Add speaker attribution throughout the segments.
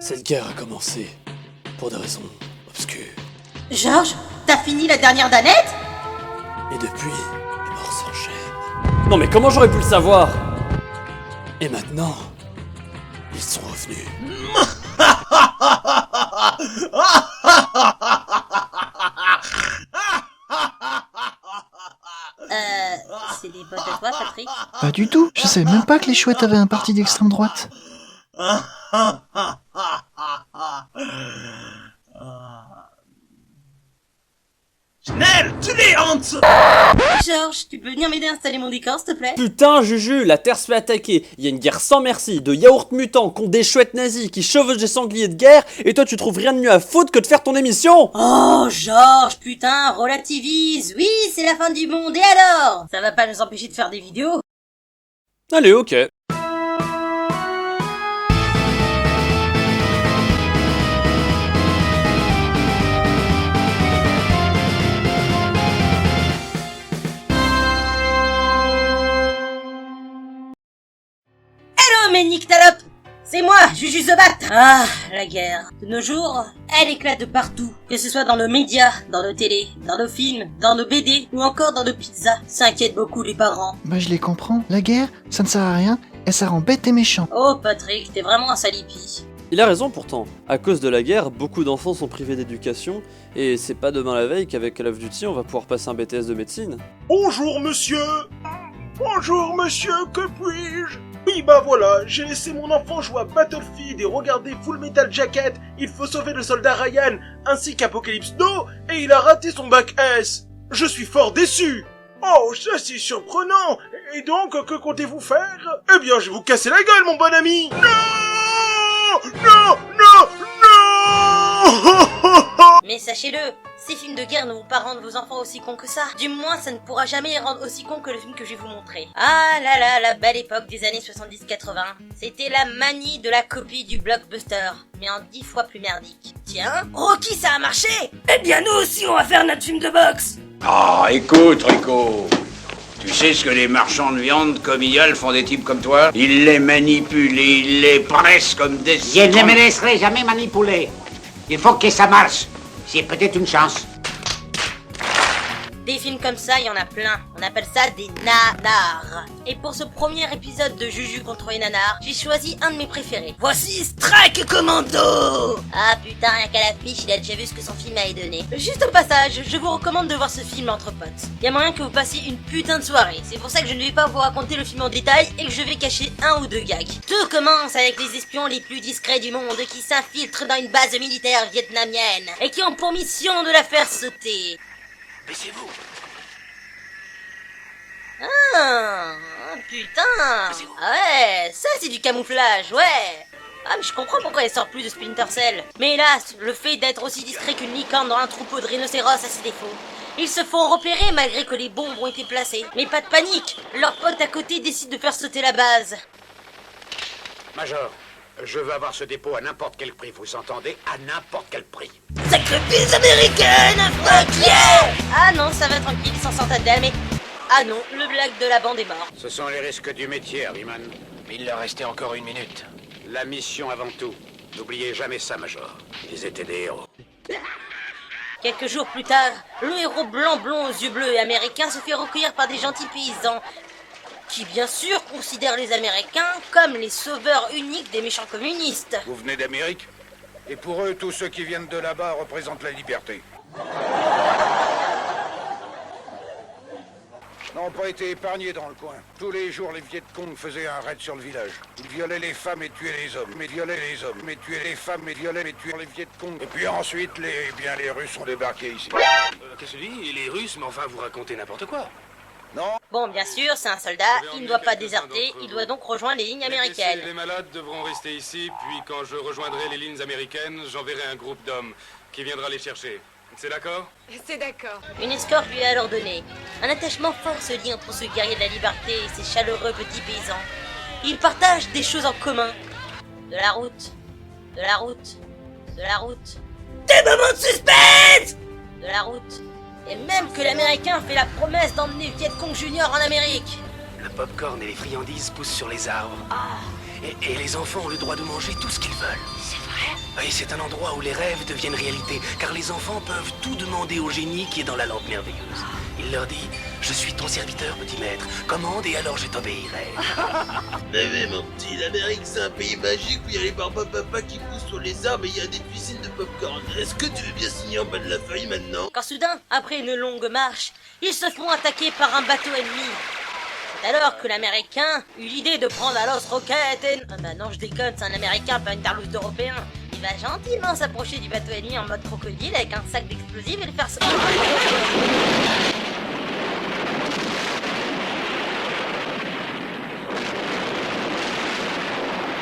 Speaker 1: Cette guerre a commencé pour des raisons obscures.
Speaker 2: Georges, t'as fini la dernière danette?
Speaker 1: Et depuis, les morts s'enchaînent. Non mais comment j'aurais pu le savoir? Et maintenant, ils sont revenus.
Speaker 2: C'est des potes à toi, Patrick?
Speaker 3: Pas du tout, je savais même pas que les chouettes avaient un parti d'extrême droite.
Speaker 4: Chanel, tu les hantes!
Speaker 2: Georges, tu peux venir m'aider à installer mon décor, s'il te plaît?
Speaker 1: Putain Juju, la Terre se fait attaquer, il y a une guerre sans merci, de yaourts mutants contre des chouettes nazis qui chevauchent des sangliers de guerre, et toi tu trouves rien de mieux à foutre que de faire ton émission?
Speaker 2: Oh, Georges, putain, relativise. Oui, c'est la fin du monde, et alors? Ça va pas nous empêcher de faire des vidéos?
Speaker 1: Allez, ok.
Speaker 2: Hello, mes nyctalopes! C'est moi, Juju the Bat. Ah, la guerre. De nos jours, elle éclate de partout. Que ce soit dans nos médias, dans nos télés, dans nos films, dans nos BD, ou encore dans nos pizzas. Ça inquiète beaucoup les parents.
Speaker 3: Bah je les comprends, la guerre, ça ne sert à rien, et ça rend bête et méchant.
Speaker 2: Oh, Patrick, t'es vraiment un salipi.
Speaker 1: Il a raison pourtant. À cause de la guerre, beaucoup d'enfants sont privés d'éducation, et c'est pas demain la veille qu'avec Call of Duty on va pouvoir passer un BTS de médecine.
Speaker 4: Bonjour monsieur! Bonjour monsieur, que puis-je? Oui bah voilà, j'ai laissé mon enfant jouer à Battlefield et regarder Full Metal Jacket, il faut sauver le soldat Ryan, ainsi qu'Apocalypse No, et il a raté son bac S. Je suis fort déçu. Oh, ça c'est surprenant. Et donc, que comptez-vous faire? Eh bien, je vais vous casser la gueule, mon bon ami. Non! Non! Non! Non!
Speaker 2: Mais sachez-le, ces films de guerre ne vont pas rendre vos enfants aussi cons que ça. Du moins, ça ne pourra jamais les rendre aussi cons que le film que je vais vous montrer. Ah là là, la belle époque des années 70-80. C'était la manie de la copie du blockbuster, mais en 10 fois plus merdique. Tiens, Rocky, ça a marché! Eh bien, nous aussi, on va faire notre film de boxe!
Speaker 5: Ah, écoute, Rico. Tu sais ce que les marchands de viande comme Iyal font des types comme toi? Ils les manipulent et ils les pressent comme des...
Speaker 6: Je ne me laisserai jamais manipuler. Il faut que ça marche. C'est peut-être une chance.
Speaker 2: Des films comme ça, il y en a plein. On appelle ça des nanars. Et pour ce premier épisode de Juju contre les nanars, j'ai choisi un de mes préférés. Voici Strike Commando! Ah putain, rien qu'à l'affiche, il a déjà vu ce que son film allait donner. Juste au passage, je vous recommande de voir ce film entre potes. Il y a moyen que vous passiez une putain de soirée. C'est pour ça que je ne vais pas vous raconter le film en détail et que je vais cacher un ou deux gags. Tout commence avec les espions les plus discrets du monde qui s'infiltrent dans une base militaire vietnamienne et qui ont pour mission de la faire sauter.
Speaker 4: Baissez-vous.
Speaker 2: Ah, putain. Ah ouais, ça c'est du camouflage, ouais. Ah mais je comprends pourquoi elle sort plus de Splinter Cell. Mais hélas, le fait d'être aussi discret qu'une licorne dans un troupeau de rhinocéros a ses défauts. Ils se font repérer malgré que les bombes ont été placées. Mais pas de panique, leur pote à côté décide de faire sauter la base.
Speaker 5: Major, je veux avoir ce dépôt à n'importe quel prix, vous entendez? À n'importe quel prix.
Speaker 2: Sacre bise américaine, fuck yeah. Ah non, ça va tranquille, ils s'en sortent à dalle, mais... Ah non, le blague de la bande est mort.
Speaker 5: Ce sont les risques du métier, Harriman.
Speaker 7: Il leur restait encore 1 minute.
Speaker 5: La mission avant tout. N'oubliez jamais ça, Major. Ils étaient des héros.
Speaker 2: Quelques jours plus tard, le héros blanc blond aux yeux bleus et américain se fait recueillir par des gentils paysans qui bien sûr considèrent les Américains comme les sauveurs uniques des méchants communistes.
Speaker 5: Vous venez d'Amérique? Et pour eux, tous ceux qui viennent de là-bas représentent la liberté. N'ont pas été épargnés dans le coin. Tous les jours, les Viet Cong faisaient un raid sur le village. Ils violaient les femmes et tuaient les hommes. Mais violaient les hommes. Mais tuaient les femmes et violaient et tuaient les Viet Cong. Et puis ensuite, les Russes ont débarqué ici.
Speaker 7: Qu'est-ce que tu dis? Les Russes, mais enfin, vous racontez n'importe quoi.
Speaker 5: Non?
Speaker 2: Bon, bien sûr, c'est un soldat, il ne doit pas déserter, il doit donc rejoindre les lignes américaines.
Speaker 7: Les malades devront rester ici, puis quand je rejoindrai les lignes américaines, j'enverrai un groupe d'hommes qui viendra les chercher. C'est d'accord?
Speaker 8: C'est d'accord.
Speaker 2: Une escorte lui est alors donnée. Un attachement fort se lie entre ce guerrier de la liberté et ces chaleureux petits paysans. Ils partagent des choses en commun. De la route, de la route, de la route. Des moments de suspense! De la route. Et même que l'Américain fait la promesse d'emmener Viet Cong Junior en Amérique.
Speaker 7: Le popcorn et les friandises poussent sur les arbres.
Speaker 2: Ah,
Speaker 8: Et les enfants ont le droit de manger tout ce qu'ils veulent. C'est vrai? Oui, c'est un endroit où les rêves deviennent réalité, car les enfants peuvent tout demander au génie qui est dans la lampe merveilleuse. Il leur dit, je suis ton serviteur, petit maître, commande et alors je t'obéirai.
Speaker 9: Mais mon petit, l'Amérique c'est un pays magique où il y a les barbapapas qui poussent sur les arbres et il y a des cuisines de popcorn. Est-ce que tu veux bien signer en bas de la feuille maintenant?
Speaker 2: Quand soudain, après une longue marche, ils se font attaquer par un bateau ennemi. C'est alors que l'Américain eut l'idée de prendre un lance-roquette et... Ah bah non, je déconne, c'est un Américain, pas une tarlouse d'Européen. Il va gentiment s'approcher du bateau ennemi en mode crocodile avec un sac d'explosifs et le faire...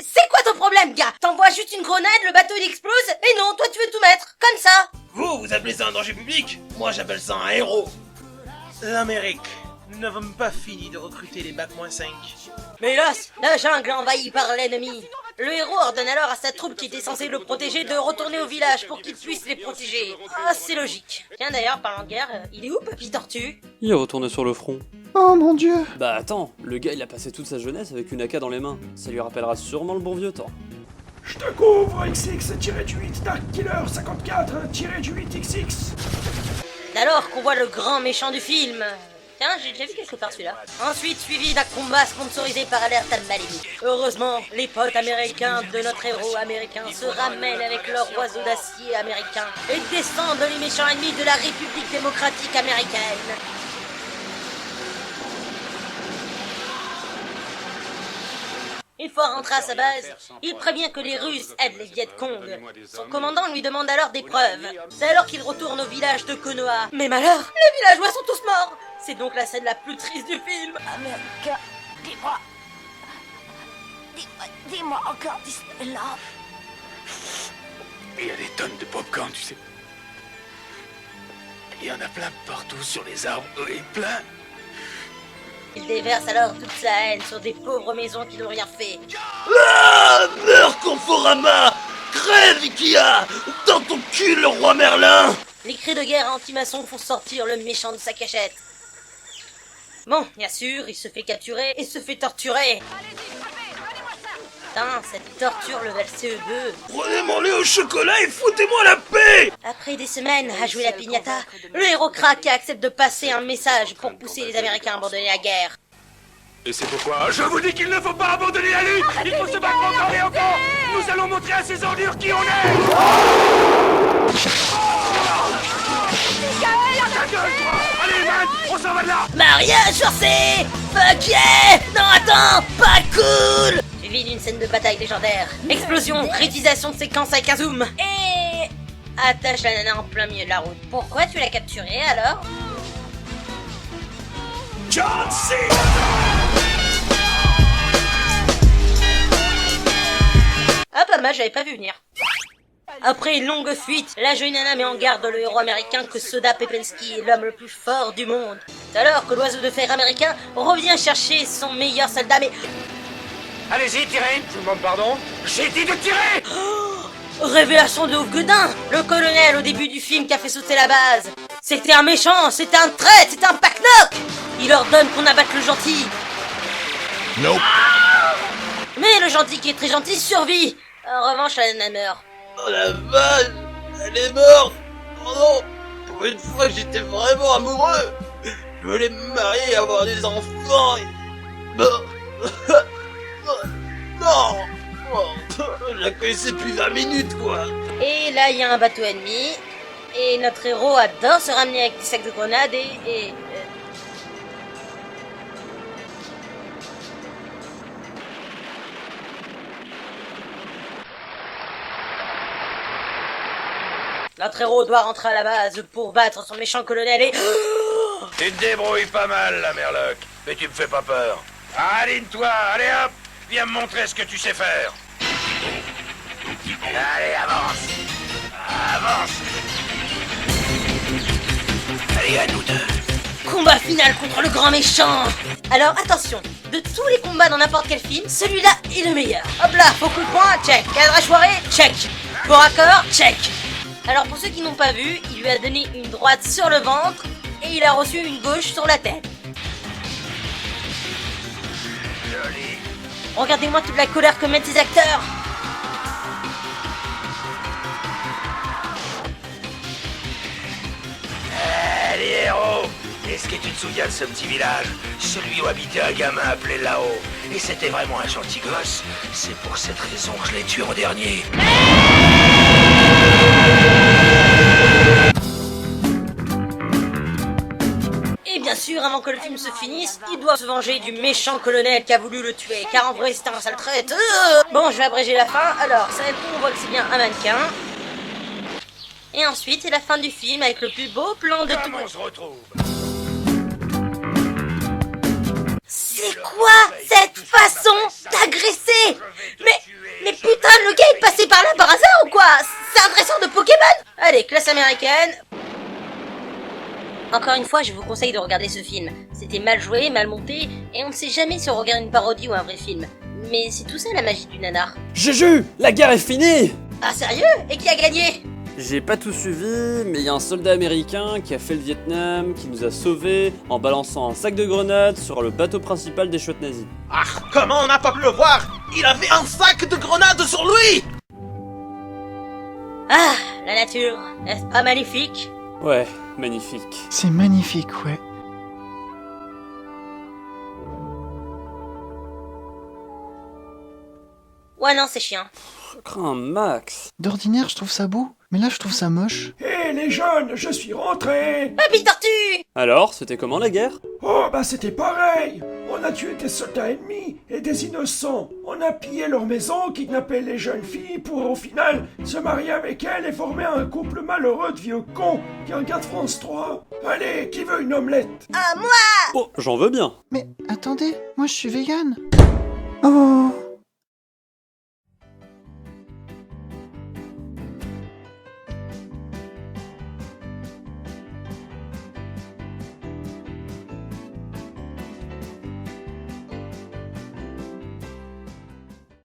Speaker 2: C'est quoi ton problème, gars? T'envoies juste une grenade, le bateau il explose, et non, toi tu veux tout mettre, comme ça.
Speaker 9: Vous appelez ça un danger public? Moi j'appelle ça un héros.
Speaker 4: L'Amérique. Nous n'avons pas fini de recruter les Bac-5.
Speaker 2: Mais hélas, la jungle est envahie par l'ennemi. Le héros ordonne alors à sa troupe qui était censée le protéger de retourner au village pour qu'il puisse les protéger. Ah, c'est logique. Tiens d'ailleurs, parlant de guerre, il est où Papy Tortue?
Speaker 1: Il est retourné sur le front.
Speaker 3: Oh mon dieu!
Speaker 1: Bah attends, le gars il a passé toute sa jeunesse avec une AK dans les mains. Ça lui rappellera sûrement le bon vieux temps.
Speaker 10: Je te couvre, XX-8, Dark Killer 54-8XX.
Speaker 2: Alors qu'on voit le grand méchant du film. Tiens, j'ai déjà vu quelque part celui-là. Ensuite, suivi d'un combat sponsorisé par Alerte à Malibu. Heureusement, les potes américains de notre héros américain se ramènent avec leurs oiseaux d'acier américains et descendent les méchants ennemis de la République démocratique américaine. Une fois rentré à sa base, il prévient que les Russes aident les Viet Cong. Son commandant lui demande alors des preuves. C'est alors qu'il retourne au village de Konoha. Mais malheur, les villageois sont tous morts. C'est donc la scène la plus triste du film.
Speaker 11: America, dis-moi encore, dis-le-là.
Speaker 8: Il y a des tonnes de popcorn, tu sais. Il y en a plein partout sur les arbres, et plein.
Speaker 2: Il déverse alors toute sa haine sur des pauvres maisons qui n'ont rien fait.
Speaker 9: Ah, meurs Conforama! Crève Ikea! Dans ton cul le roi Merlin!
Speaker 2: Les cris de guerre anti-maçons font sortir le méchant de sa cachette. Bon, bien sûr, il se fait capturer et se fait torturer. Putain, cette torture le CE2.
Speaker 9: Prenez mon lait au chocolat et foutez-moi la paix!
Speaker 2: Après des semaines à jouer la piñata, le héros craque et accepte de passer un message pour pousser les Américains à abandonner la guerre.
Speaker 5: Et c'est pourquoi je vous dis qu'il ne faut pas abandonner la lutte. Il faut se battre encore et encore. Nous allons montrer à ces ordures qui on est. Allez, man, on s'en va de là.
Speaker 2: Mariage forcé! Fuck yeah! Non, attends! Pas cool! Suivi d'une scène de bataille légendaire. Explosion, réutilisation de séquence avec un zoom. Et... attache la nana en plein milieu de la route. Pourquoi tu l'as capturée alors?
Speaker 10: John Cena!
Speaker 2: Ah pas mal, j'avais pas vu venir. Après une longue fuite, la jeune nana met en garde le héros américain que Soda Popensky est l'homme le plus fort du monde. C'est alors que l'oiseau de fer américain revient chercher son meilleur soldat, mais...
Speaker 5: Allez-y, tirez. Je vous demande pardon. J'ai dit de tirer.
Speaker 2: Révélation de ouf Guedin, le colonel au début du film qui a fait sauter la base. C'était un méchant, c'était un traître, c'était un packnock. Il ordonne qu'on abatte le gentil.
Speaker 9: Nope.
Speaker 2: Mais le gentil qui est très gentil survit. En revanche, la nana meurt.
Speaker 9: Oh la vache! Elle est morte! Oh non! Pour une fois, j'étais vraiment amoureux! Je voulais me marier et avoir des enfants et... Non! Non! Oh, je la connaissais depuis 20 minutes, quoi!
Speaker 2: Et là, il y a un bateau ennemi. Et notre héros adore se ramener avec des sacs de grenades et... Notre héros doit rentrer à la base pour battre son méchant colonel et...
Speaker 5: Tu te débrouilles pas mal, la Merloc. Mais tu me fais pas peur. Aline-toi, allez hop. Viens me montrer ce que tu sais faire. Allez, avance. Avance. Allez, à nous deux.
Speaker 2: Combat final contre le grand méchant. Alors attention, de tous les combats dans n'importe quel film, celui-là est le meilleur. Hop là, faux coup de poing, check. Cadrage foiré, check. Corps à corps, check. Alors pour ceux qui n'ont pas vu, il lui a donné une droite sur le ventre et il a reçu une gauche sur la tête.
Speaker 5: Joli.
Speaker 2: Regardez-moi toute la colère que mettent ces acteurs.
Speaker 8: Allez, héros! Est-ce que tu te souviens de ce petit village? Celui où habitait un gamin appelé Lao. Et c'était vraiment un gentil gosse. C'est pour cette raison que je l'ai tué en dernier.
Speaker 2: Et bien sûr, avant que le film se finisse, il doit se venger du méchant colonel qui a voulu le tuer, car en vrai c'était un sale traite. Bon, je vais abréger la fin. Alors, ça répond, on voit que c'est bien un mannequin. Et ensuite, c'est la fin du film avec le plus beau plan de tout.
Speaker 8: On se retrouve.
Speaker 2: C'est quoi cette façon d'agresser? Mais putain, le gars est passé par là par hasard ou quoi? C'est un dresseur de Pokémon? Allez, classe américaine. Encore une fois, je vous conseille de regarder ce film. C'était mal joué, mal monté, et on ne sait jamais si on regarde une parodie ou un vrai film. Mais c'est tout ça la magie du nanar.
Speaker 1: Juju, la guerre est finie!
Speaker 2: Ah sérieux? Et qui a gagné?
Speaker 1: J'ai pas tout suivi, mais il y a un soldat américain qui a fait le Vietnam, qui nous a sauvés en balançant un sac de grenades sur le bateau principal des chouettes nazis.
Speaker 4: Ah, comment on n'a pas pu le voir? Il avait un sac de grenades sur lui!
Speaker 2: Ah, la nature, n'est-ce pas magnifique?
Speaker 1: Ouais, magnifique.
Speaker 3: C'est magnifique, ouais.
Speaker 2: Ouais non, c'est chiant.
Speaker 1: Un max.
Speaker 3: D'ordinaire, je trouve ça beau, mais là, je trouve ça moche.
Speaker 10: Hé les jeunes, je suis rentré!
Speaker 2: Papy Tortue!
Speaker 1: Alors, c'était comment la guerre?
Speaker 10: Oh bah c'était pareil! On a tué des soldats ennemis et des innocents. On a pillé leur maison, kidnappé les jeunes filles pour au final se marier avec elles et former un couple malheureux de vieux cons qui regardent France 3. Allez, qui veut une omelette?
Speaker 2: Ah moi!
Speaker 1: Oh, j'en veux bien.
Speaker 3: Mais attendez, moi je suis vegan.